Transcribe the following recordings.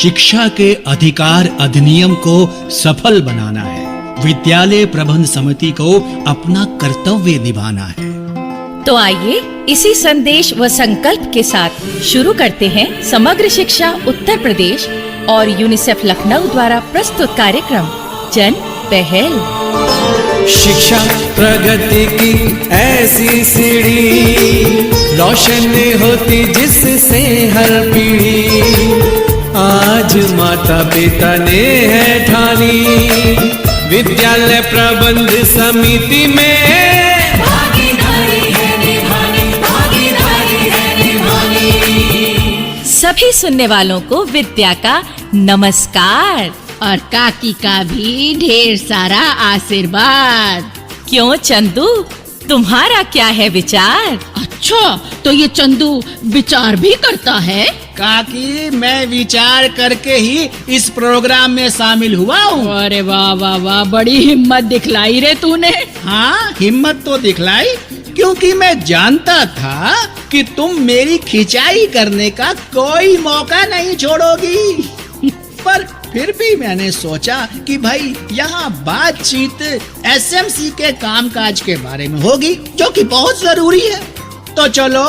शिक्षा के अधिकार अधिनियम को सफल बनाना है। विद्यालय प्रबंध समिति को अपना कर्तव्य निभाना है। तो आइए इसी संदेश व संकल्प के साथ शुरू करते हैं समग्र शिक्षा उत्तर प्रदेश और यूनिसेफ लखनऊ द्वारा प्रस्तुत कार्यक्रम जन पहल। शिक्षा प्रगति की ऐसी सीढ़ी, रोशन होती जिससे हर पीढ़ी। आज माता पिता ने है ठानी, विद्यालय प्रबंध समिति में भागीदारी है निभानी। सभी सुनने वालों को विद्या का नमस्कार और काकी का भी ढेर सारा आशीर्वाद। क्यों चंदू, तुम्हारा क्या है विचार? अच्छा, तो ये चंदू विचार भी करता है? काकी, मैं विचार करके ही इस प्रोग्राम में शामिल हुआ हूँ। अरे वाह वाह वाह, बड़ी हिम्मत दिखलाई रे तूने। हाँ, हिम्मत तो दिखलाई क्योंकि मैं जानता था कि तुम मेरी खिंचाई करने का कोई मौका नहीं छोड़ोगी। पर फिर भी मैंने सोचा कि भाई यहाँ बातचीत एसएमसी के कामकाज के बारे में होगी, जो कि बहुत जरूरी है। तो चलो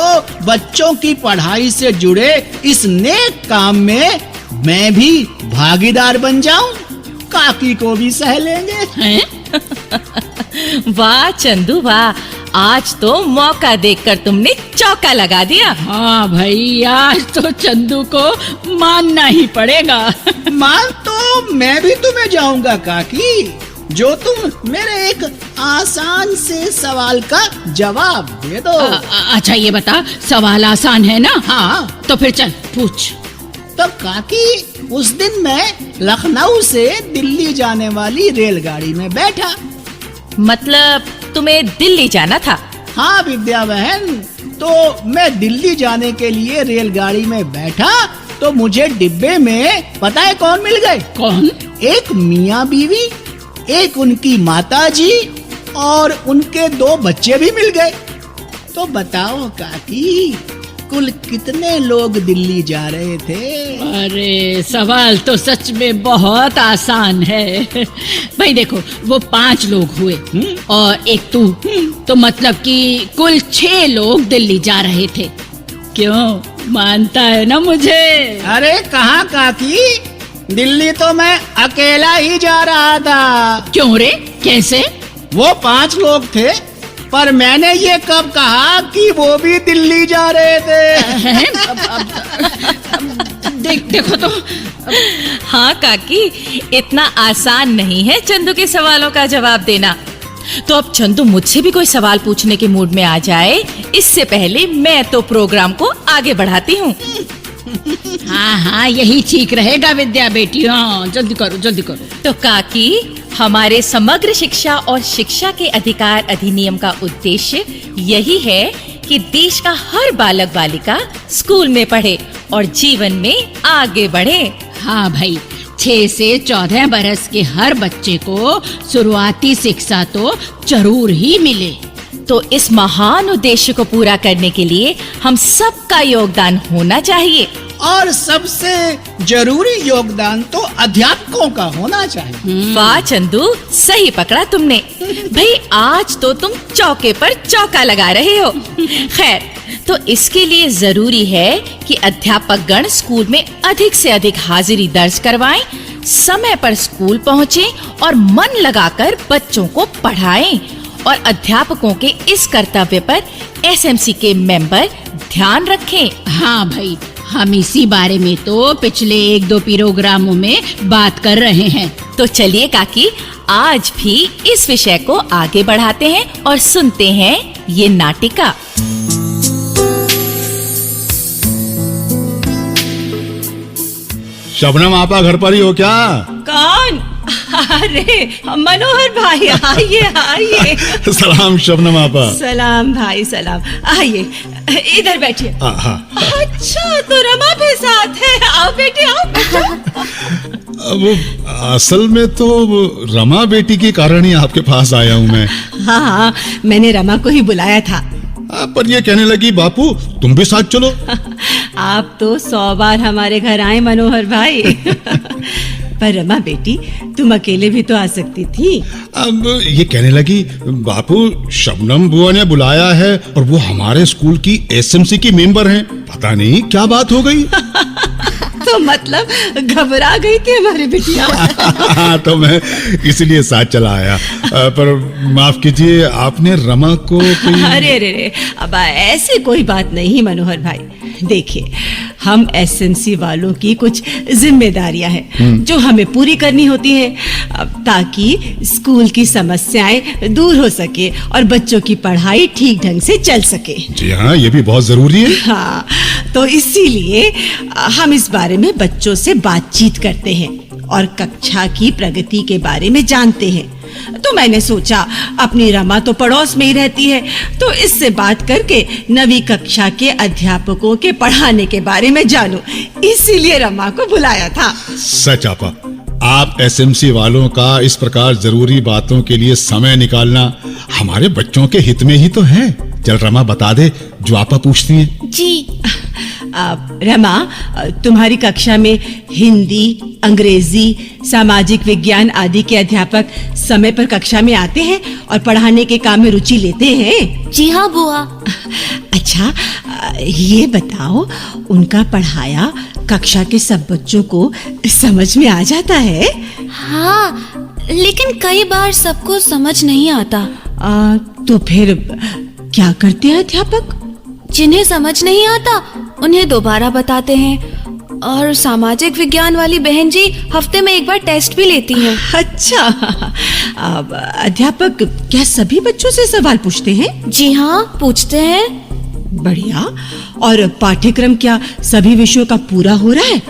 बच्चों की पढ़ाई से जुड़े इस नेक काम में मैं भी भागीदार बन जाऊं, काकी को भी सह लेंगे। वाह चंदू वाह, आज तो मौका देखकर तुमने चौका लगा दिया। हाँ भाई, आज तो चंदू को मानना ही पड़ेगा। मान तो मैं भी तुम्हें जाऊंगा काकी, जो तुम मेरे एक आसान से सवाल का जवाब दे दो। अच्छा ये बता, सवाल आसान है ना? हाँ, तो फिर चल पूछ। तो काकी, उस दिन मैं लखनऊ से दिल्ली जाने वाली रेलगाड़ी में बैठा। मतलब तुम्हें दिल्ली जाना था? हाँ विद्या बहन, तो मैं दिल्ली जाने के लिए रेलगाड़ी में बैठा तो मुझे डिब्बे में पता है कौन मिल गए? कौन? एक मियाँ बीवी, एक उनकी माताजी और उनके 2 बच्चे भी मिल गए। तो बताओ काकी, कुल कितने लोग दिल्ली जा रहे थे? अरे सवाल तो सच में बहुत आसान है। भाई देखो, वो 5 लोग हुए और एक तू, तो मतलब कि कुल 6 लोग दिल्ली जा रहे थे। क्यों, मानता है ना मुझे? अरे कहाँ काकी, दिल्ली तो मैं अकेला ही जा रहा था। क्यों रे, कैसे? वो 5 लोग थे, पर मैंने ये कब कहा कि वो भी दिल्ली जा रहे थे? देखो तो। हाँ काकी, इतना आसान नहीं है चंदू के सवालों का जवाब देना। तो अब चंदू मुझसे भी कोई सवाल पूछने के मूड में आ जाए, इससे पहले मैं तो प्रोग्राम को आगे बढ़ाती हूँ। हाँ, यही ठीक रहेगा विद्या बेटी। हाँ, जल्दी करो जल्दी करो। तो काकी, हमारे समग्र शिक्षा और शिक्षा के अधिकार अधिनियम का उद्देश्य यही है कि देश का हर बालक बालिका स्कूल में पढ़े और जीवन में आगे बढ़े। हाँ भाई, 6 से 14 बरस के हर बच्चे को शुरुआती शिक्षा तो जरूर ही मिले। तो इस महान उद्देश्य को पूरा करने के लिए हम सबका योगदान होना चाहिए। और सबसे जरूरी योगदान तो अध्यापकों का होना चाहिए। वाह चंदू, सही पकड़ा तुमने। भाई आज तो तुम चौके पर चौका लगा रहे हो। खैर, तो इसके लिए जरूरी है कि अध्यापक गण स्कूल में अधिक से अधिक हाजिरी दर्ज करवाएं, समय पर स्कूल पहुँचें और मन लगाकर बच्चों को पढ़ाएं। और अध्यापकों के इस कर्तव्य पर एसएमसी के मेंबर ध्यान रखें। हाँ भाई, हम इसी बारे में तो पिछले 1-2 प्रोग्रामों में बात कर रहे हैं। तो चलिए काकी, आज भी इस विषय को आगे बढ़ाते हैं और सुनते हैं ये नाटिका। शबनम आपा घर पर ही हो क्या? कौन? अरे मनोहर भाई, आइए आइए। सलाम शबनम आपा। सलाम भाई सलाम, आइए इधर बैठिए। अच्छा, तो रमा भी साथ है। आओ बेटी आओ, बैठो। अब असल में तो रमा बेटी के कारण ही आपके पास आया हूँ मैं। हाँ, मैंने रमा को ही बुलाया था। पर ये कहने लगी बापू तुम भी साथ चलो। आप तो 100 बार हमारे घर आए मनोहर भाई। पर रमा बेटी, तुम अकेले भी तो आ सकती थी। अब ये कहने लगी, बापू शबनम बुआ ने बुलाया है और वो हमारे स्कूल की एसएमसी की मेंबर हैं। पता नहीं क्या बात हो गई। तो मतलब घबरा गई थी हमारी बिटिया। हाँ, तो मैं इसलिए साथ चला आया। पर माफ कीजिए, आपने रमा को कोई... अरे रे रे, अब ऐसी कोई बात नहीं मनोहर भाई। देखिए, हम एसएमसी वालों की कुछ जिम्मेदारियां हैं जो हमें पूरी करनी होती है, ताकि स्कूल की समस्याएं दूर हो सके और बच्चों की पढ़ाई ठीक ढंग से चल सके। जी हाँ, ये भी बहुत जरूरी है। हाँ, तो इसीलिए हम इस बारे में बच्चों से बातचीत करते हैं और कक्षा की प्रगति के बारे में जानते हैं। तो मैंने सोचा, अपनी रमा तो पड़ोस में ही रहती है, तो इससे बात करके नवी कक्षा के अध्यापकों के पढ़ाने के बारे में जानूं, इसीलिए रमा को बुलाया था। सच आपा, आप एसएमसी वालों का इस प्रकार जरूरी बातों के लिए समय निकालना हमारे बच्चों के हित में ही तो है। चल रमा, बता दे जो आपा पूछती हैं। जी। रमा, तुम्हारी कक्षा में हिंदी, अंग्रेजी, सामाजिक विज्ञान आदि के अध्यापक समय पर कक्षा में आते हैं और पढ़ाने के काम में रुचि लेते हैं? जी हाँ बुआ। अच्छा, ये बताओ, उनका पढ़ाया कक्षा के सब बच्चों को समझ में आ जाता है? हाँ, लेकिन कई बार सबको समझ नहीं आता। तो फिर क्या करते हैं अध्यापक? जिन्हें समझ नहीं आता उन्हें दोबारा बताते हैं, और सामाजिक विज्ञान वाली बहन जी हफ्ते में एक बार टेस्ट भी लेती हैं। अच्छा, अब अध्यापक क्या सभी बच्चों से सवाल पूछते हैं? जी हाँ, पूछते हैं। बढ़िया। और पाठ्यक्रम क्या सभी विषयों का पूरा हो रहा है?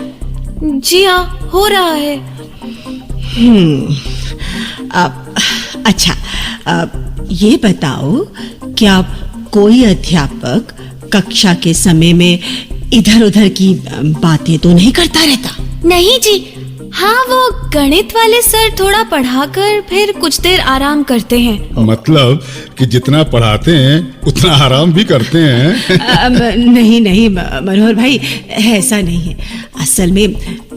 जी हाँ, हो रहा है। अच्छा, ये बताओ, क्या कोई अध्यापक कक्षा के समय में इधर-उधर की बातें तो नहीं करता रहता? नहीं जी, हाँ, वो गणित वाले सर थोड़ा पढ़ाकर फिर कुछ देर आराम करते हैं। मतलब कि जितना पढ़ाते हैं उतना आराम भी करते हैं। नहीं मनोहर भाई, ऐसा नहीं है। असल में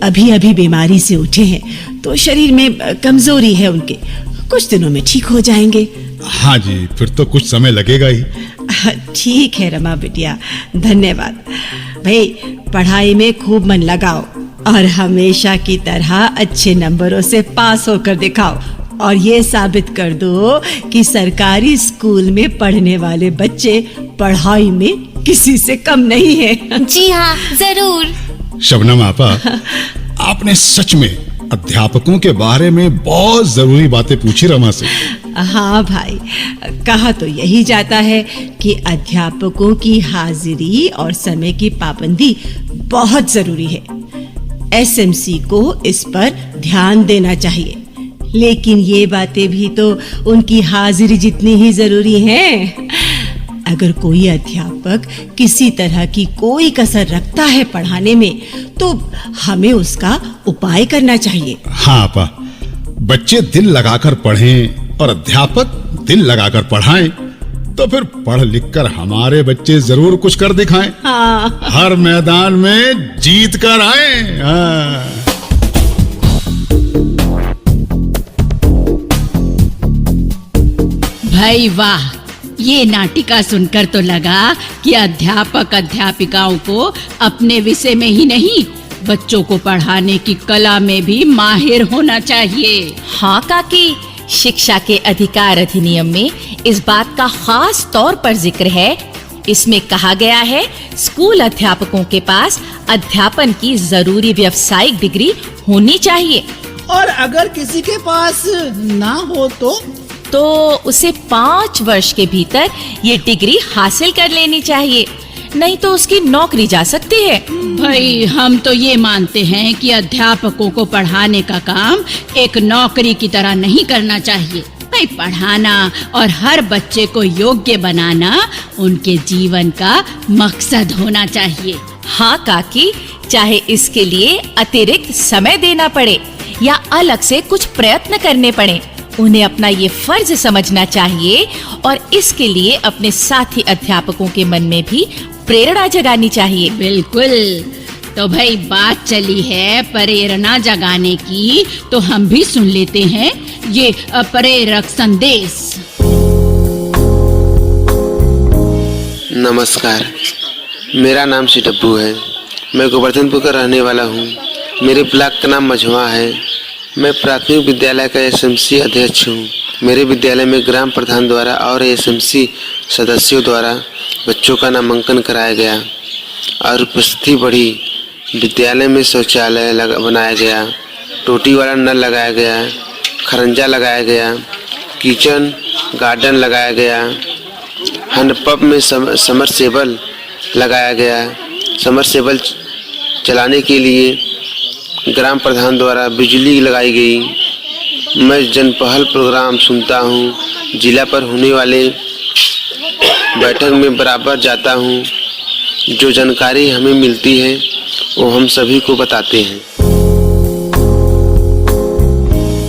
अभी बीमारी से उठे हैं, तो शरीर में कमजोरी है उनके। कुछ दिनों में ठीक हो जाएंगे। हाँ जी, फिर तो कुछ समय लगेगा ही। ठीक है रमा बिटिया, धन्यवाद। भाई, पढ़ाई में खूब मन लगाओ और हमेशा की तरह अच्छे नंबरों से पास होकर दिखाओ, और ये साबित कर दो कि सरकारी स्कूल में पढ़ने वाले बच्चे पढ़ाई में किसी से कम नहीं है। जी हाँ, जरूर। शबनम आपा, आपने सच में अध्यापकों के बारे में बहुत जरूरी बातें पूछी रमा से। हाँ भाई, कहा तो यही जाता है कि अध्यापकों की हाजिरी और समय की पाबंदी बहुत जरूरी है। एसएमसी को इस पर ध्यान देना चाहिए, लेकिन ये बातें भी तो उनकी हाजिरी जितनी ही जरूरी हैं। अगर कोई अध्यापक किसी तरह की कोई कसर रखता है पढ़ाने में, तो हमें उसका उपाय करना चाहिए। हाँ आपा, बच्चे दिल लगाकर पढ़ें और अध्यापक दिल लगाकर पढ़ाएं, तो फिर पढ़ लिख कर हमारे बच्चे जरूर कुछ कर दिखाएं। हाँ। हर मैदान में जीत कर आए। हाँ। भाई वाह, ये नाटिका सुनकर तो लगा कि अध्यापक अध्यापिकाओं को अपने विषय में ही नहीं, बच्चों को पढ़ाने की कला में भी माहिर होना चाहिए। हाँ काकी, शिक्षा के अधिकार अधिनियम में इस बात का खास तौर पर जिक्र है। इसमें कहा गया है, स्कूल अध्यापकों के पास अध्यापन की जरूरी व्यावसायिक डिग्री होनी चाहिए। और अगर किसी के पास ना हो तो उसे 5 वर्ष के भीतर ये डिग्री हासिल कर लेनी चाहिए, नहीं तो उसकी नौकरी जा सकती है। भाई, हम तो ये मानते हैं कि अध्यापकों को पढ़ाने का काम एक नौकरी की तरह नहीं करना चाहिए। भाई, पढ़ाना और हर बच्चे को योग्य बनाना उनके जीवन का मकसद होना चाहिए। हाँ काकी, चाहे इसके लिए अतिरिक्त समय देना पड़े या अलग से कुछ प्रयत्न करने पड़े, उन्हें अपना ये फर्ज समझना चाहिए और इसके लिए अपने साथी अध्यापकों के मन में भी प्रेरणा जगानी चाहिए। बिल्कुल। तो भाई बात चली है प्रेरणा जगाने की, तो हम भी सुन लेते हैं ये प्रेरक संदेश। नमस्कार, मेरा नाम श्री डब्बू है। मैं गोवर्धनपुर का रहने वाला हूँ। मेरे ब्लॉक का नाम मझवा है। मैं प्राथमिक विद्यालय का एसएमसी अध्यक्ष हूँ। मेरे विद्यालय में ग्राम प्रधान द्वारा और एसएमसी सदस्यों द्वारा बच्चों का नामांकन कराया गया और उपस्थिति बढ़ी। विद्यालय में शौचालय बनाया गया, टोटी वाला नल लगाया गया, खरंजा लगाया गया, किचन गार्डन लगाया गया, हैंडपंप में समरसेबल लगाया गया। समरसेबल चलाने के लिए ग्राम प्रधान द्वारा बिजली लगाई गई। मैं जनपहल प्रोग्राम सुनता हूँ। जिला पर होने वाले बैठक में बराबर जाता हूँ। जो जानकारी हमें मिलती है वो हम सभी को बताते हैं।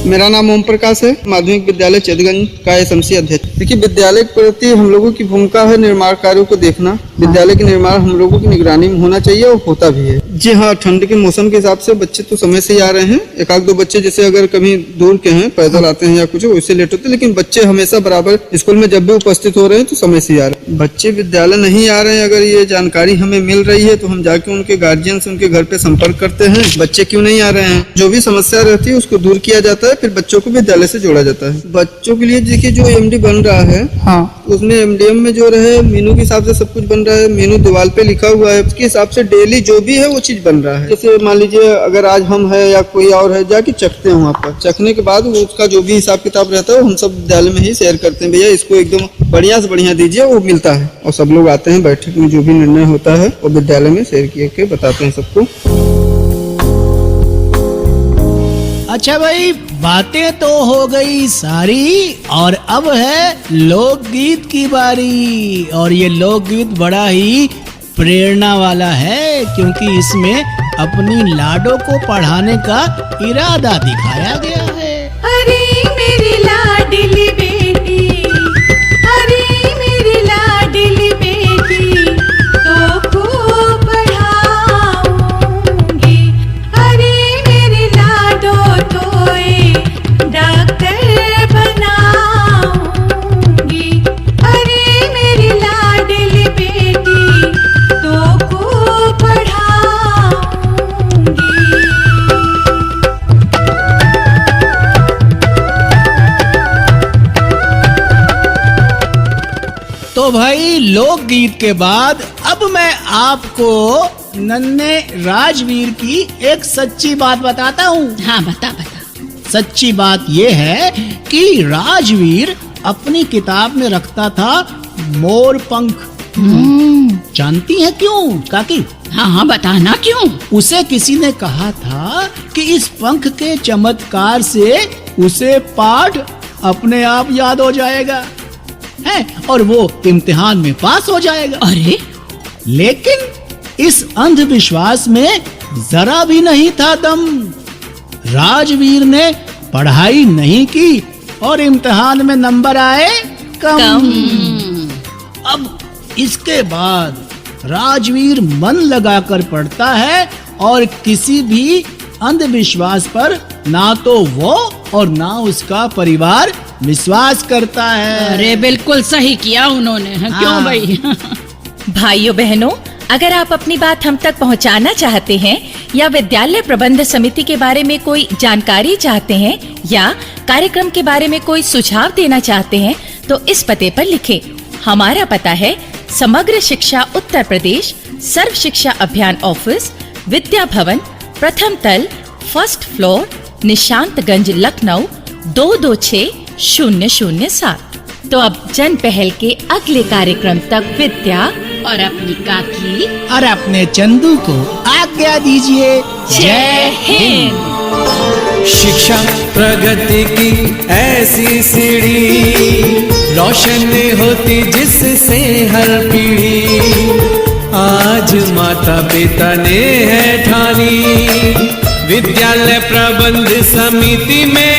मेरा नाम ओम प्रकाश है, माध्यमिक विद्यालय चेतगंज का एसएमसी अध्यक्ष। देखिए, विद्यालय के प्रति हम लोगों की भूमिका है निर्माण कार्यों को देखना। विद्यालय के निर्माण हम लोगों की निगरानी में होना चाहिए और होता भी है। जी हाँ, ठंड के मौसम के हिसाब से बच्चे तो समय से ही आ रहे हैं। एक आध दो बच्चे जैसे अगर कभी दूर के हैं, पैदल आते हैं या कुछ, वैसे लेट होते हैं, लेकिन बच्चे हमेशा बराबर स्कूल में जब भी उपस्थित हो रहे हैं तो समय से ही आ रहे हैं। बच्चे विद्यालय नहीं आ रहे हैं, अगर ये जानकारी हमें मिल रही है तो हम जाके उनके गार्जियन से उनके घर पे संपर्क करते हैं। बच्चे क्यों नहीं आ रहे हैं, जो भी समस्या रहती है उसको दूर किया जाता है, फिर बच्चों को विद्यालय से जोड़ा जाता है। बच्चों के लिए देखिए जो एमडी बन रहा है, हाँ, उसमें एमडीएम में जो रहे मेनू के हिसाब से सब कुछ बन रहा है। मेनू दीवार पे लिखा हुआ है, उसके हिसाब से डेली जो भी है वो चीज बन रहा है। जैसे मान लीजिए अगर आज हम है या कोई और है, जाके चखते हैं वहाँ पर। चखने के बाद वो उसका जो भी हिसाब किताब रहता है हम सब विद्यालय में ही शेयर करते हैं। भैया इसको एकदम बढ़िया से बढ़िया दीजिए, वो मिलता है। और सब लोग आते हैं, बैठक में जो भी निर्णय होता है वो विद्यालय में शेयर करके बताते हैं सबको। अच्छा भाई, बातें तो हो गई सारी और अब है लोकगीत की बारी। और ये लोकगीत बड़ा ही प्रेरणा वाला है, क्योंकि इसमें अपनी लाडो को पढ़ाने का इरादा दिखाया गया है। अरे मेरी लाडली बेटी, अरे मेरी लाडली बेटी, तो खूब पढ़ाऊंगी। अरे मेरी लाडो तोए डॉक्टर बनाऊंगी। अरे मेरी लाडली बेटी, तो खूब पढ़ाऊंगी। तो भाई लोकगीत के बाद अब मैं आपको नन्हे राजवीर की एक सच्ची बात बताता हूँ। हाँ, बता। सच्ची बात ये है कि राजवीर अपनी किताब में रखता था मोर पंख। जानती हैं क्यों काकी? हाँ, बताना क्यों। उसे किसी ने कहा था कि इस पंख के चमत्कार से उसे पाठ अपने आप याद हो जाएगा है और वो इम्तिहान में पास हो जाएगा। अरे लेकिन इस अंधविश्वास में जरा भी नहीं था दम। राजवीर ने पढ़ाई नहीं की और इम्तिहान में नंबर आए कम। अब इसके बाद राजवीर मन लगाकर पढ़ता है और किसी भी अंधविश्वास पर ना तो वो और ना उसका परिवार विश्वास करता है। अरे बिल्कुल सही किया उन्होंने। क्यों भाई? भाइयों बहनों, अगर आप अपनी बात हम तक पहुंचाना चाहते हैं या विद्यालय प्रबंध समिति के बारे में कोई जानकारी चाहते हैं या कार्यक्रम के बारे में कोई सुझाव देना चाहते हैं तो इस पते पर लिखें। हमारा पता है समग्र शिक्षा उत्तर प्रदेश, सर्व शिक्षा अभियान ऑफिस, विद्या भवन, प्रथम तल, फर्स्ट फ्लोर, निशांतगंज, लखनऊ 226007। तो अब जन पहल के अगले कार्यक्रम तक विद्या और अपनी काकी और अपने चंदू को आज्ञा दीजिए। जय हिंद। शिक्षा प्रगति की ऐसी सीढ़ी, रोशन होती जिससे हर पीढ़ी। आज माता पिता ने है ठानी, विद्यालय प्रबंध समिति में